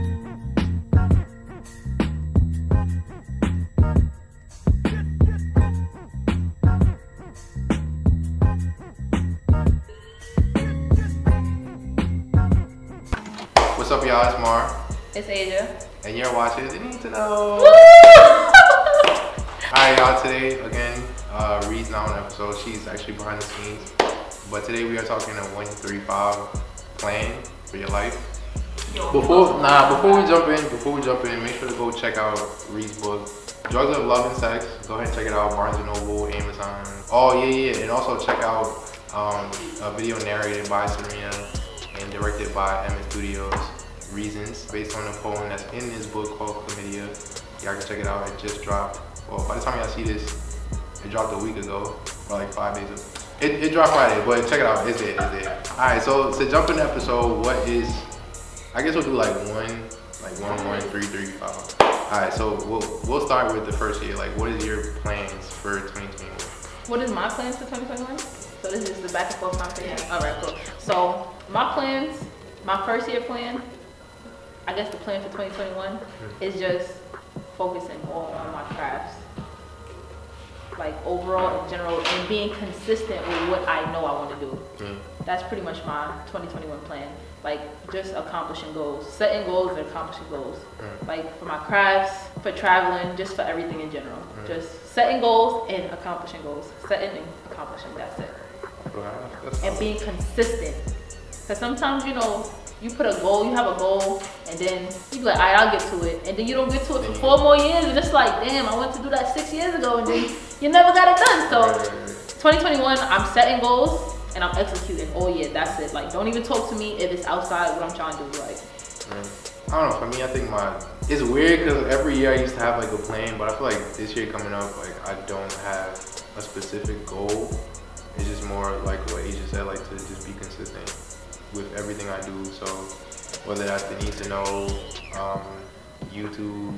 What's up, y'all? It's Mar. It's Ayjah. And you're watching The Need to Know. Alright, y'all. Today, again, Reed's not on the episode. She's actually behind the scenes. But today we are talking a 1-3-5 plan for your life. Before we jump in, make sure to go check out Reed's book, Drugs of Love and Sex. Go ahead and check it out. Barnes & Noble, Amazon. Oh, yeah. And also check out a video narrated by Serena and directed by Emmett Studios, Reasons, based on a poem that's in this book called Chlamydia. Y'all can check it out. It just dropped. Well, by the time y'all see this, it dropped a week ago, or like 5 days ago. It dropped Friday, but check it out. It's there. Alright, so to jump in the episode, what is, I guess we'll do like 1-1-3-3-5. Alright, so we'll start with the first year. Like, what is your plans for 2021? What is my plans for 2021? So this is the back and forth conversation? Yeah. Alright, cool. So my plans, my first year plan, I guess the plan for 2021 is just focusing more on my crafts. Like overall in general, and being consistent with what I know I want to do. That's pretty much my 2021 plan. Like just accomplishing goals, setting goals and accomplishing goals. Like for my crafts, for traveling, just for everything in general. Just setting goals and accomplishing goals. Setting and accomplishing, that's it. And being consistent. Because sometimes, you know, you put a goal, you have a goal, and then you be like, all right, I'll get to it. And then you don't get to it for 4 more years, and it's like, damn, I wanted to do that 6 years ago, and then you never got it done. So 2021, I'm setting goals, and I'm executing all year. That's it. Like, don't even talk to me if it's outside what I'm trying to do. Like, I don't know, for me, I think it's weird because every year I used to have like a plan, but I feel like this year coming up, like I don't have a specific goal. It's just more like what Ayjah said, like to just be consistent with everything I do. So whether that's the need to know, YouTube,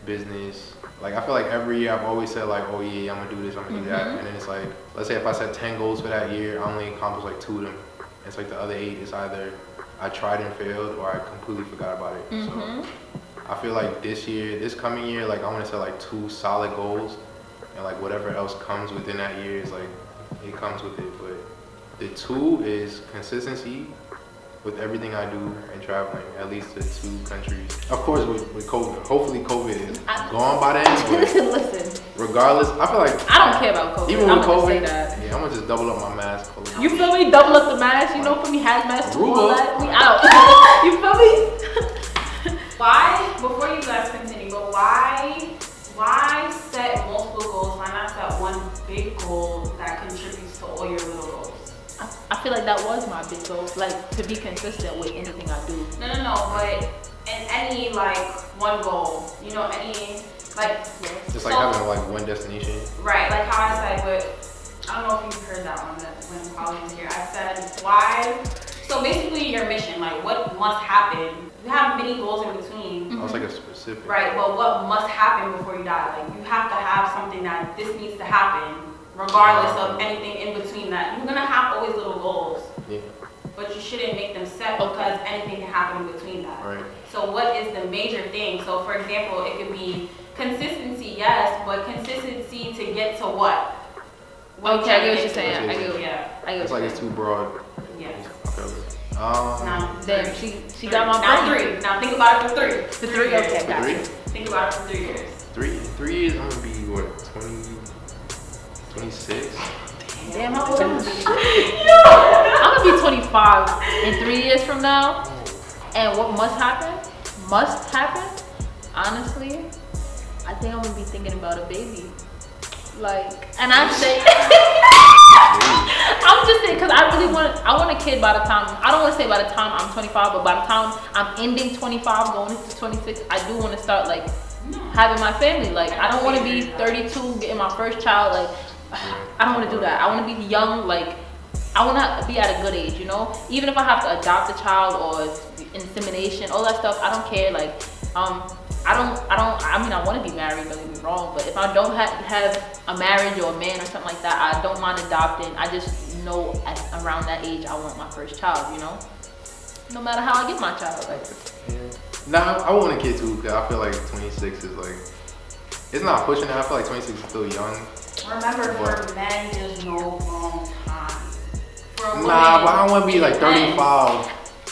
business, like I feel like every year I've always said like, oh yeah, I'm gonna do this, I'm gonna do that, and then it's like, let's say if I set 10 goals for that year, I only accomplished like 2 of them. It's like the other 8 is either I tried and failed or I completely forgot about it. So I feel like this coming year, like I want to set like 2 solid goals, and like whatever else comes within that year is like, it comes with it. But the 2 is consistency with everything I do and traveling, at least to 2 countries. Of course, with COVID. Hopefully COVID is gone by then. listen. Regardless, I feel like I don't care about COVID. Even with COVID, say that. Yeah, I'm gonna just double up my mask. You feel me? Double up the mask. You know, for me, hazmat, all that. We out. You feel me? Why? Before you guys continue, but why set multiple goals? Why not set one big goal that contributes to all your little goals? I feel like that was my big goal, like to be consistent with anything I do. No, but in any like one goal, you know, any like just like having like one destination. Right, like how I said, but I don't know if you've heard that one when Polly was here. I said why. So basically, your mission, like what must happen. You have many goals in between. I was like a specific. Right, but what must happen before you die? Like you have to have something that this needs to happen. Regardless of anything in between that, you're gonna have always little goals, but you shouldn't make them set because anything can happen in between that. Right. So what is the major thing? So for example, it could be consistency, yes, but consistency to get to what? Okay, I get what you're saying. I get what it's like it's too broad. Yeah. Then she got my now 3. Now think about it for 3. For 3, okay, got it. Think about it for 3 years. 3 years, I'm gonna be what, 26? Damn, how old am I? I'm gonna be 25 in 3 years from now. And what must happen? Honestly, I think I'm gonna be thinking about a baby. Like, and I'm saying, I'm just saying, because I want a kid by the time, I don't want to say by the time I'm 25, but by the time I'm ending 25, going into 26, I do want to start like having my family. Like, I don't want to be 32, getting my first child. Like, I don't want to do that. I want to be young, like, I want to be at a good age, you know? Even if I have to adopt a child or insemination, all that stuff, I don't care. Like, I mean, I want to be married, don't get me wrong, but if I don't have a marriage or a man or something like that, I don't mind adopting. I just know around that age, I want my first child, you know? No matter how I get my child. Like, Nah, I want a kid too, because I feel like 26 is like, it's not pushing it. I feel like 26 is still young. Remember, for men, there's no wrong time. For a woman, nah, but I don't want to be like 35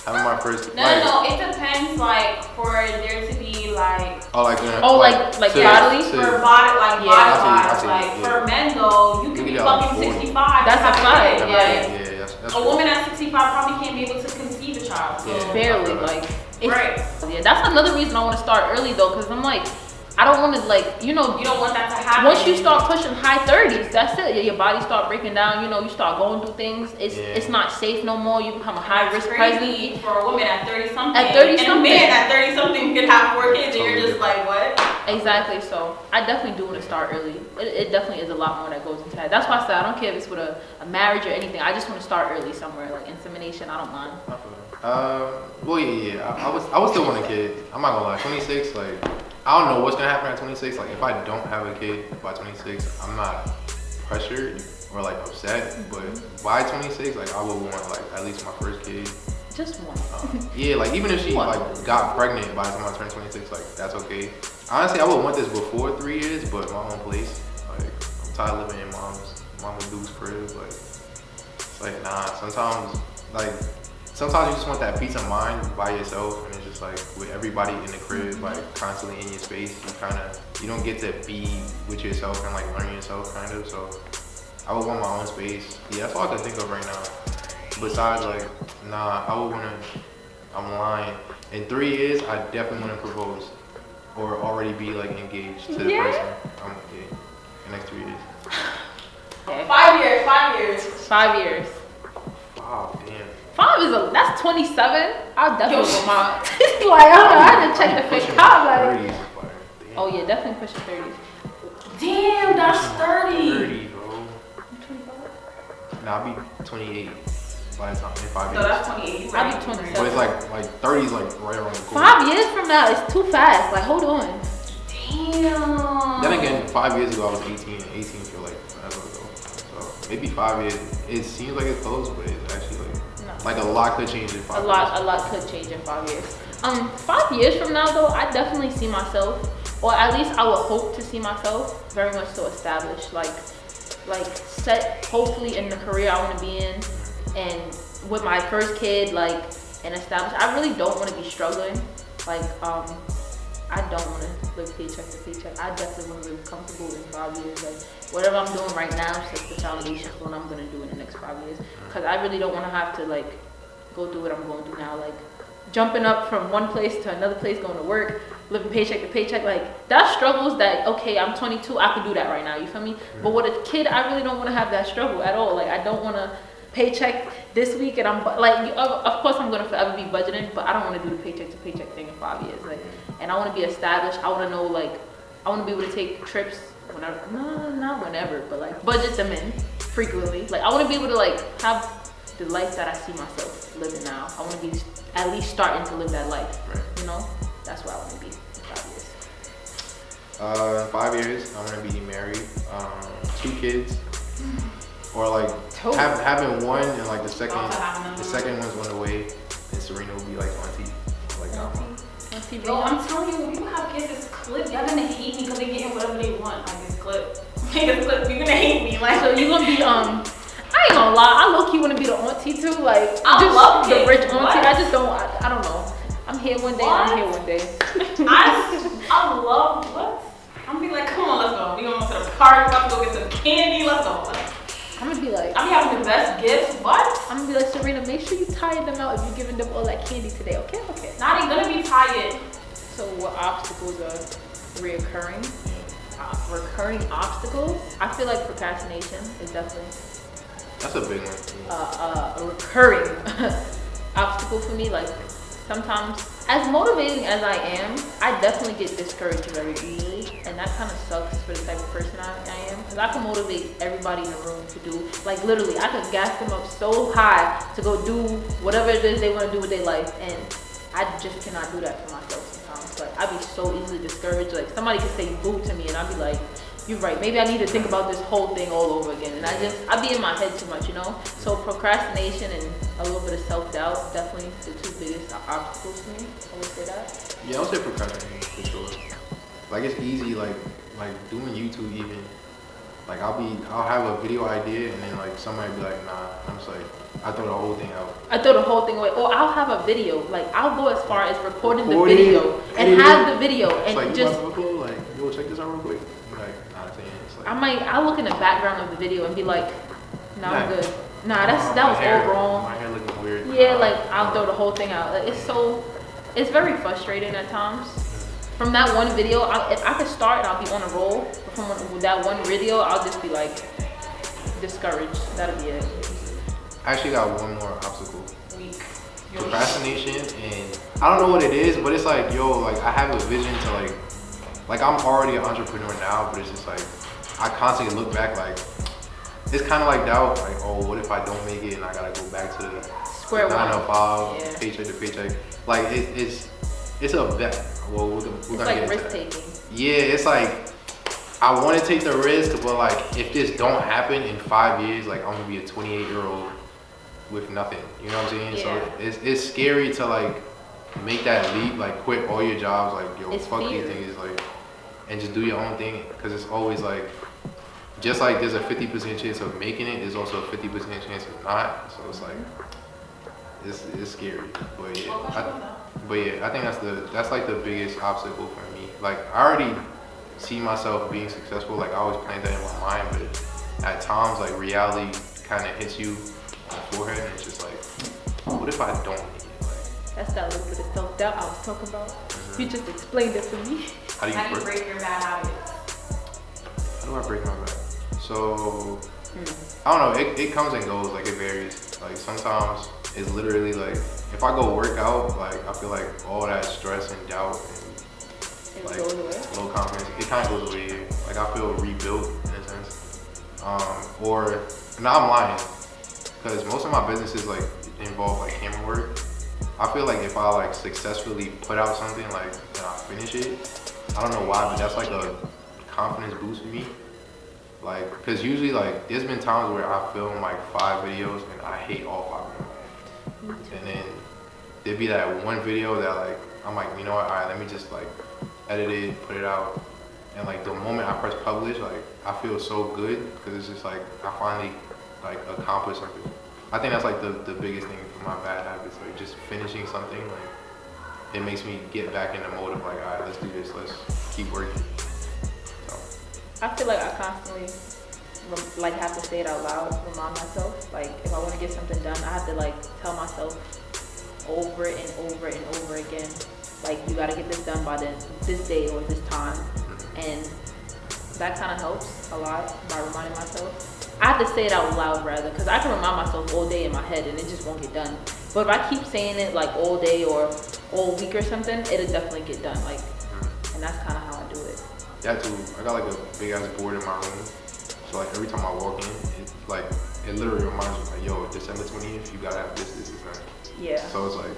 having my first. No, it depends. Like for there to be like. Oh, like bodily for body wise. Like for men though, you can be fucking 65. That's a fact. Yeah, that's a woman at 65 probably can't be able to conceive a child. So. Yeah, barely, like. Right. Yeah, that's another reason I want to start early though, because I'm like, I don't want to you don't want that to happen. Once you start pushing high 30s, that's it. Your body start breaking down. You start going through things. It's not safe no more. You become a high risk pregnant. For a woman at 30 something. At 30 something. And a man at 30 something could have 4 kids, and you're just like, what? Exactly. So I definitely do want to start early. It definitely is a lot more that goes into that. That's why I said I don't care if it's with a marriage or anything. I just want to start early somewhere, like insemination. I don't mind. Well, yeah. I would still want a kid. I'm not gonna lie. 26, like. I don't know what's gonna happen at 26. Like, if I don't have a kid by 26, I'm not pressured or like upset. But by 26, like, I would want like at least my first kid. Just one. Yeah, like even if she like got pregnant by the time I turn 26, like that's okay. Honestly, I would want this before 3 years, but my own place. Like, I'm tired of living in Mama Duke's crib. Like, it's like nah. Sometimes you just want that peace of mind by yourself, and it's just like with everybody in the crib, like constantly in your space, you don't get to be with yourself and like learn yourself kind of. So I would want my own space. Yeah, that's all I can think of right now. Besides like, nah, I'm lying. In 3 years, I definitely want to propose or already be like engaged to the person I'm with in the next 3 years. Okay. 5 years. 5 years. 5 years. Wow, damn. 5 that's 27. I'll definitely go my like I had to check the fake top like. Oh yeah, definitely pushing 30s. Damn, that's 30. 30, bro. You 25? Nah, I'll be 28 by the time in 5 years. So that's 28. I'll be 27. But it's like 30 is like right around the corner. 5 years from now is too fast. Like hold on. Damn. Then again, 5 years ago I was 18. 18 feel like forever ago. So maybe 5 years. It seems like it's close, but it's actually like a lot could change in 5 years. A lot could change in 5 years. 5 years from now though, I definitely see myself, or at least I would hope to see myself very much so established, like set hopefully in the career I want to be in, and with my first kid, like, and established. I really don't want to be struggling. Like, I don't want to live paycheck to paycheck. I definitely want to live comfortable in 5 years. Like, whatever I'm doing right now sets the foundation for what I'm going to do in the next 5 years. Because I really don't want to have to, like, go through what I'm going through now. Like, jumping up from one place to another place, going to work, living paycheck to paycheck. Like, that's struggles that, okay, I'm 22, I can do that right now. You feel me? But with a kid, I really don't want to have that struggle at all. Like, I don't want to paycheck this week and I'm like, of course I'm gonna forever be budgeting, but I don't want to do the paycheck to paycheck thing in 5 years. Like, and I want to be established. I want to know, like, I want to be able to take trips whenever, no, not whenever, but like budget them in frequently. Like, I want to be able to like have the life that I see myself living now. I want to be at least starting to live that life. Right. You know, that's where I want to be in 5 years. 5 years, I want to be married, 2 kids. Or like having one and like the second one's went away, and Serena will be like auntie. Like auntie. Yo, I'm telling you, when people have kids, it's clip. Y'all gonna hate me because they getting whatever they want. Like it's clip. It's clip. You're gonna hate me. Like so you gonna be I ain't gonna lie. I low key wanna be the auntie too. Like I just love the kids. rich auntie. What? I just don't. I don't know. I'm here one day. I'm here one day. I love what? I'm gonna be like, come on, let's go. We gonna go to the park. Let's go get some candy. Let's go. I'm gonna be like, I'm having the best gifts. What? I'm gonna be like, Serena, make sure you tire them out if you're giving them all that candy today. Okay. Not even gonna be tired. So what obstacles are reoccurring? Recurring obstacles? I feel like procrastination is definitely. That's a big one. A recurring obstacle for me. Like sometimes, as motivating as I am, I definitely get discouraged very easily, and that kind of sucks for the type of person I am. Because I can motivate everybody in the room to do, like literally, I could gas them up so high to go do whatever it is they want to do with their life, and I just cannot do that for myself sometimes. Like I'd be so easily discouraged. Like somebody could say boo to me, and I'd be like, you're right. Maybe I need to think about this whole thing all over again. And I be in my head too much, you know? So procrastination and a little bit of self-doubt, definitely the two biggest obstacles to me. I would say that. Yeah, I would say procrastination for sure. Like it's easy, like doing YouTube even. Like I'll have a video idea and then like somebody be like, nah, I'm just like, I throw the whole thing out. I throw the whole thing away. Or I'll have a video, like I'll go as far as recording the video and have the video and like, just. Like, yo, check this out real quick. Like, nah, it's like, I'll look in the background of the video and be like, nah, I'm good. Nah, that was all wrong. My hair looking weird. Yeah, like I'll throw the whole thing out. Like, it's very frustrating at times. From that one video, if I could start and I'll be on a roll. But from that one video, I'll just be like discouraged. That'll be it. I actually got one more obstacle. Procrastination, and I don't know what it is, but it's like, yo, like I have a vision to like I'm already an entrepreneur now, but it's just like I constantly look back like it's kind of like doubt, like, oh, what if I don't make it and I gotta go back to the square 9 to 5, paycheck to paycheck. Like it's a bet. Well, we're gonna like get into risk taking. Yeah, it's like I want to take the risk, but like if this don't happen in 5 years, like I'm gonna be a 28-year-old with nothing. You know what I'm saying? Yeah. So it's scary to like make that leap, like quit all your jobs, like yo, it's fuck fear. these things, like, and just do your own thing, because it's always like, just like there's a 50% chance of making it, there's also a 50% chance of not. So it's like it's scary, but yeah, I think that's like the biggest obstacle for me. Like I already see myself being successful, like I always planned that in my mind, but at times like reality kind of hits you on the forehead, and it's just like, what if I don't make it? Like, that's that little bit of self-doubt I was talking about. You just explained it to me. How do you break your bad habits? How do I break my bad? So I don't know, it comes and goes, like it varies. Like sometimes it's literally like if I go work out, like I feel like all that stress and doubt and like low confidence, it kind of goes away. Like I feel rebuilt in a sense. Or now I'm lying, because most of my businesses like involve like camera work. I feel like if I like successfully put out something like and I finish it, I don't know why, but that's like a confidence boost for me. Like, cause usually like there's been times where I film like 5 videos and I hate all 5 of them. And then there'd be that one video that like I'm like, you know what, alright, let me just like edit it, put it out. And like the moment I press publish, like I feel so good, because it's just like I finally like accomplished something. I think that's like the biggest thing for my bad habits, like just finishing something, like it makes me get back in the mode of like, alright, let's do this, let's keep working. So I feel like I constantly like have to say it out loud, remind myself. Like if I want to get something done, I have to like tell myself over and over and over again, like you gotta get this done by this day or this time. And that kind of helps a lot by reminding myself. I have to say it out loud rather, because I can remind myself all day in my head and it just won't get done. But if I keep saying it like all day or all week or something, it'll definitely get done. Like, and that's kind of how I do it. yeah, too. I got like a big ass board in my room. So like every time I walk in, it literally reminds me like, yo, December 20th, you gotta have this, that. Yeah. So it's like,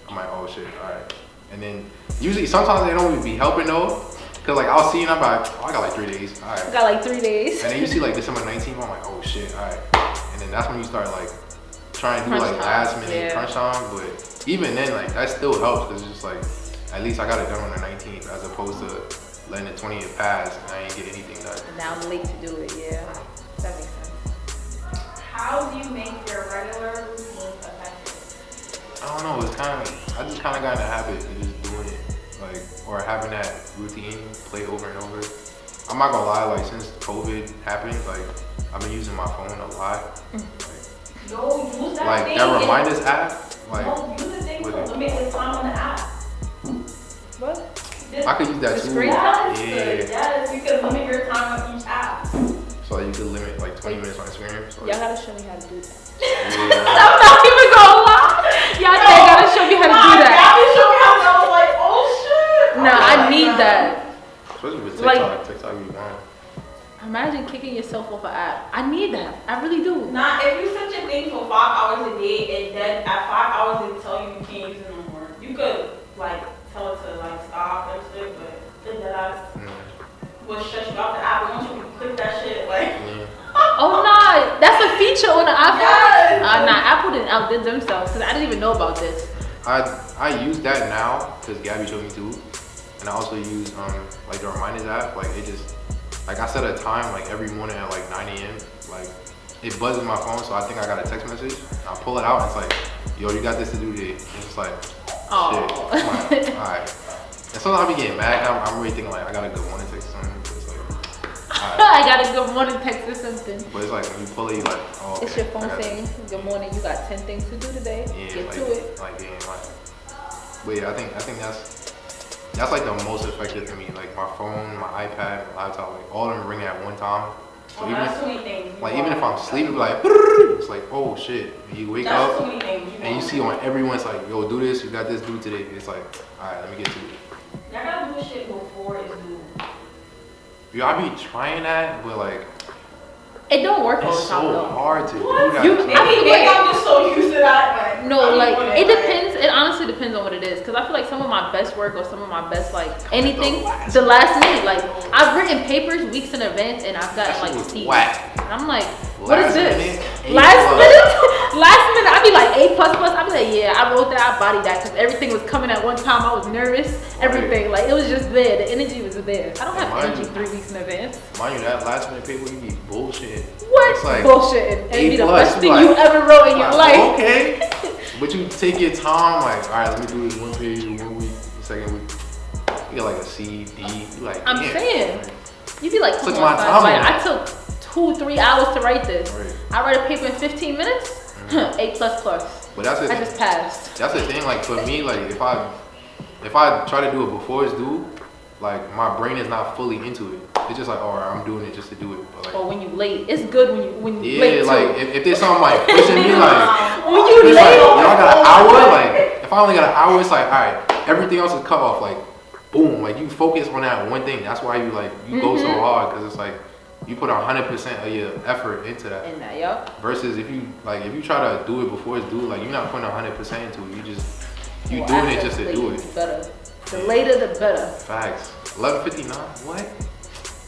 I'm like, oh shit, alright. And then usually sometimes they don't even be helping though. Cause like I'll see and I'm like, oh, I got like 3 days, alright. I got like 3 days. And then you see like December 19th, I'm like, oh shit, alright. And then that's when you start like trying to do Crunch like time, last minute crunch time. But even then, like that still helps, cause it's just like, at least I got it done on the 19th, as opposed to letting the 20th pass and I ain't get anything done. And now I'm late to do it, yeah. That makes sense. How do you make your regular routine effective? I don't know, I just kind of got in the habit of just doing it, like, or having that routine play over and over. I'm not gonna lie, like since COVID happened, like I've been using my phone a lot. Like, Yo, use that like thing. that reminders app, like, no, use the thing to limit the time on the app. What? I could use that The too. screen Yes, Yeah. yes, you can limit your time on each app. So like, you could limit like 20 minutes on Instagram. So Y'all gotta show me how to do that. yeah. I'm not even gonna lie. Y'all gotta show me how to do that. Gabby showed me how to. I was like, oh shit. No, I need that. Especially with Like- TikTok, TikTok you want. Imagine kicking yourself off an app. I need that. I really do. Nah, if you set your thing for 5 hours a day and then at 5 hours they tell you you can't use it no more, you could like tell it to like stop and shit, but then that will shut you off the app. But once you feature on the iPhone? Yes. Nah, Apple didn't outdid themselves because I didn't even know about this. I use that now because Gabby showed me too, and I also use like the reminders app. Like it just like I set a time like every morning at like 9 a.m. Like it buzzes my phone, so I think I got a text message. I pull it out and it's like, yo, you got this to do today. And it's just like, shit. All right. And sometimes I be getting mad. I'm really thinking like I got a good morning text or something. But it's like, I got a good morning text or something. But it's like when you pull it, you like, oh. Okay, it's your phone saying, good morning. You got 10 things to do today. Yeah, Get like, to it. Like yeah, like. But yeah, I think that's like the most effective for me. Like my phone, my iPad, my laptop, like all of them ring at one time. So even if I'm sleeping, like it's like, oh shit. And you wake up and you see on everyone's like, yo, do this, you got this, do today. It's like, all right, let me get to it. Y'all gotta do shit before it's due. Yo, I be trying that, but like, it don't work all the time so though. hard to do What? that. Maybe I'm just so used to that. Like, no, like it depends. It honestly depends on what it is. Cause I feel like some of my best work or some of my best like anything, the last minute. Like I've written papers weeks in advance and I've gotten like C's. And I'm like, what is this? Last minute, I'd be like A++. I'd be like, yeah, I wrote that, I bodied that, cause everything was coming at one time. I was nervous, everything. Like it was just there. The energy was there. I don't have energy 3 weeks in advance. Mind you, that last minute paper, you be bullshit. What? It's like bullshit. And be the best thing like, you ever wrote in your life. Okay. But you take your time, like, all right, let me do this 1 page, 1 week, the second week. You get like a C, D. You like, I'm saying, you be like, come took on, my time. Like, I took 2-3 hours to write this. Right. I write a paper in 15 minutes. A++. But that's I just passed. That's the thing. Like for me, like if I try to do it before it's due, like my brain is not fully into it. It's just like, oh, I'm doing it just to do it. But like, or when you late, it's good when you yeah, late like too. if there's something like pushing me, like when you late, like, yo, I got an hour. Like if I only got an hour, it's like, all right, everything else is cut off. Like boom, like you focus on that one thing. That's why you like you go so hard because it's like you put 100% of your effort into that. in that, yup. Versus if you try to do it before it's due, like you're not putting 100% into it. You Well, doing it just to do it. Better. The later the better. Facts. 11:59. What?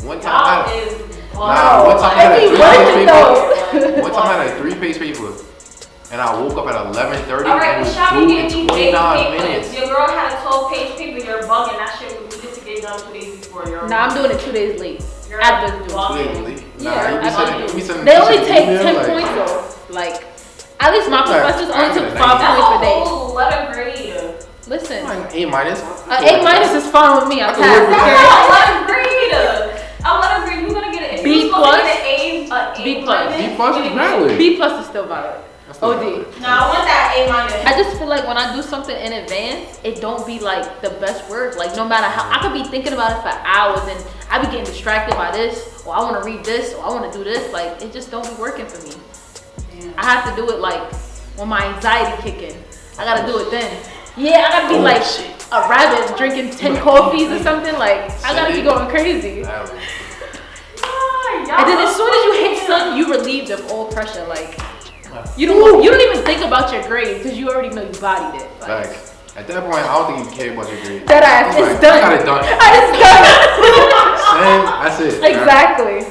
One time Y'all I is one time I had a 3-page paper. One time I had a 3-page paper, and I woke up at 11:30 and it was due in 29 minutes. Your girl had a 12-page paper. You're bugging. That shit we needed to get done 2 days before. Nah, I'm doing it 2 days late. After it's due. Yeah, they only take 10 points though. Like, at least my professors only took 5 points per day. Oh, letter grade. Listen, A minus. A- is fine with me. I That's passed. not a letter grade. A letter grade, you're gonna get an B plus. B plus is valid. B plus is still valid. OD. No, I want that A minus. I just feel like when I do something in advance, it don't be like the best work. Like no matter how, I could be thinking about it for hours and I be getting distracted by this, or I want to read this, or I want to do this. Like it just don't be working for me. Damn. I have to do it like when my anxiety kick in. I gotta do it then. Yeah, I gotta be like a rabbit drinking 10 coffees or something. Like I gotta be going crazy. And then as soon as you hit sun, you relieved of all pressure. Like you don't even think about your grade because you already know you bodied it. Like, at that point, I don't think you care about your grade. That ass, it's done. I got it done. It's done. That's it. Exactly.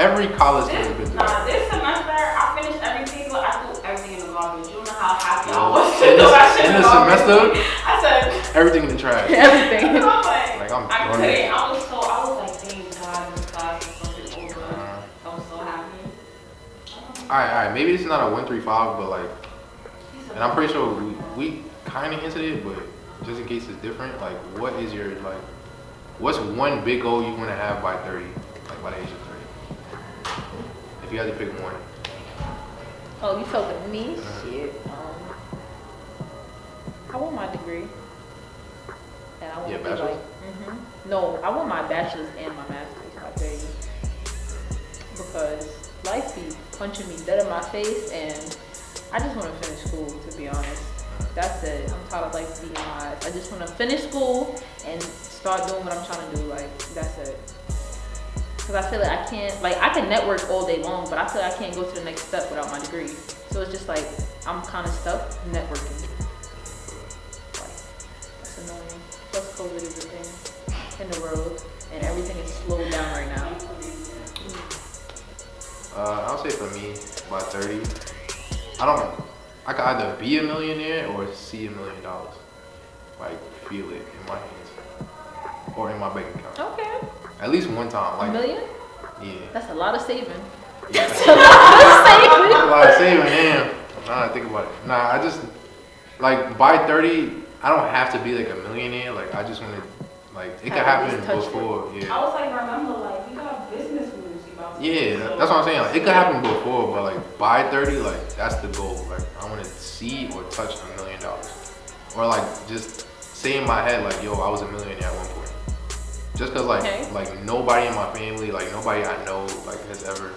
Every college has been through. Nah, this semester I finished every paper. I threw everything in the garbage. You don't know how happy I was to throw that shit in the semester, I said everything in the trash. Everything. I couldn't. I was like, thank God this class is fucking over. I was so happy. Alright, maybe this is not a 135, but like, and I'm pretty sure we kind of hinted it, but just in case it's different, like, what is your like, what's one big goal you want to have by 30, like by the age of 30? If you had to pick one. Oh, you talking to me? Shit. I want my degree. And I want to be bachelor's? like, no, I want my bachelor's and my master's by 30. Because life be punching me dead in my face, and I just want to finish school, to be honest. That's it. I'm tired of life beating my eyes. I just want to finish school and start doing what I'm trying to do. Like, that's it. Because I feel like I can't, like, I can network all day long, but I feel like I can't go to the next step without my degree. So it's just like, I'm kind of stuck networking. Like, that's annoying. Plus, COVID is a thing in the world, and everything is slowed down right now. I'll say for me, by 30, I could either be a millionaire or see $1 million. Like, feel it in my hands. Or in my bank account. Okay. At least one time. Like, $1 million? Yeah. That's a lot of saving. Yeah. That's a lot of saving. Damn. Now I think about it. Nah, I just, like, by 30, I don't have to be like a millionaire. Like, I just want to, like, it could happen before. Yeah. I was like, remember, like, we got business moves about to Yeah, so that's what I'm saying. Like, it could happen before, but like by 30, like that's the goal. Like, I want to see or touch $1 million, or like just say in my head, like, yo, I was a millionaire at one point. Just cause like nobody in my family, like nobody I know, like has ever.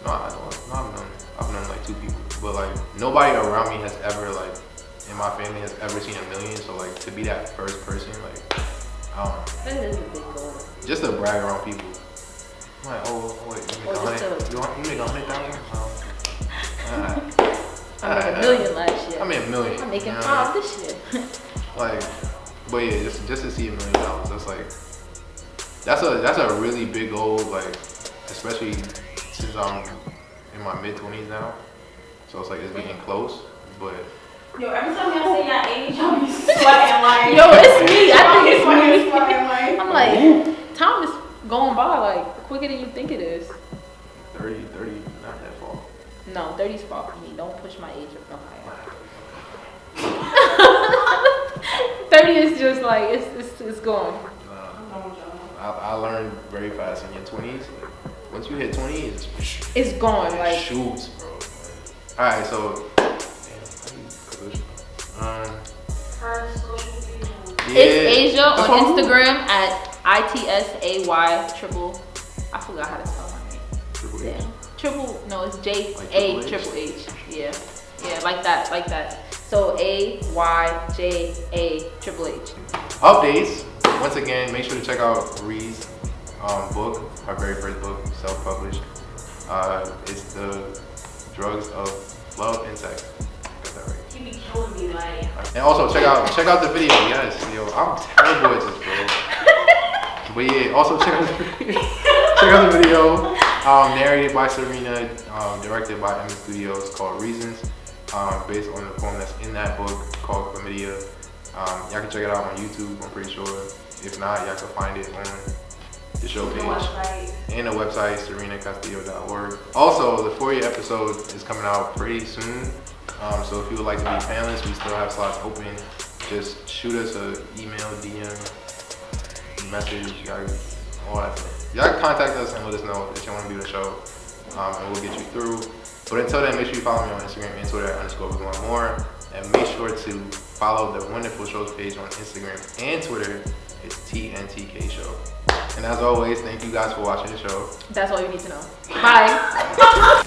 I've known like 2 people, but like nobody around me has ever like in my family has ever seen $1 million. So like to be that first person, like I don't know. That is a big goal. Just to brag around people. I'm like, oh wait, you make 100? You make 100,000? I made $1 million last year. I made $1 million. I'm making 5 this year. Like, but yeah, just to see $1 million, that's like, that's a really big goal. Like, especially since I'm in my mid-20s now, so it's like it's getting close. But yo, every time y'all say your age, I'll be sweating like. Yo, it's me. I think it's me. Sweating like. I'm like, time is going by like quicker than you think it is. 30, not that far. No, 30's far for me. Don't push my age up no higher. 30 is just like it's gone. I learned very fast in your 20s. Once you hit 20, it's gone. Like shoots, bro. All right, so Her social media. yeah, it's Ayjah on Instagram at ITSAY triple. I forgot how to spell my name. Triple H. Yeah. Triple. No, it's J Like A Triple H. Yeah, like that. So AYJA triple H. Updates. Once again, make sure to check out Ree's book, her very first book, self-published. It's The Drugs of Love and Sex. Got that right. She be killing me like. And also check out the video. Yes, yo, I'm terrible at this, bro. But yeah, also check out the video. Narrated by Serena, directed by Emma Studios, called Reasons, based on the poem that's in that book called Chlamydia. Y'all can check it out on YouTube, I'm pretty sure. If not, y'all can find it on the show page and the website, serenacastillo.org. Also, the 4-year episode is coming out pretty soon. So if you would like to be panelists, we still have slots open. Just shoot us an email, DM, message, all that stuff. Y'all can contact us and let us know that you want to do the show, and we'll get you through. But until then, make sure you follow me on Instagram and Twitter @_WeWantMore, and make sure to follow the Wonderful Shows page on Instagram and Twitter. It's TNTK Show. And as always, thank you guys for watching the show. That's all you need to know. Bye.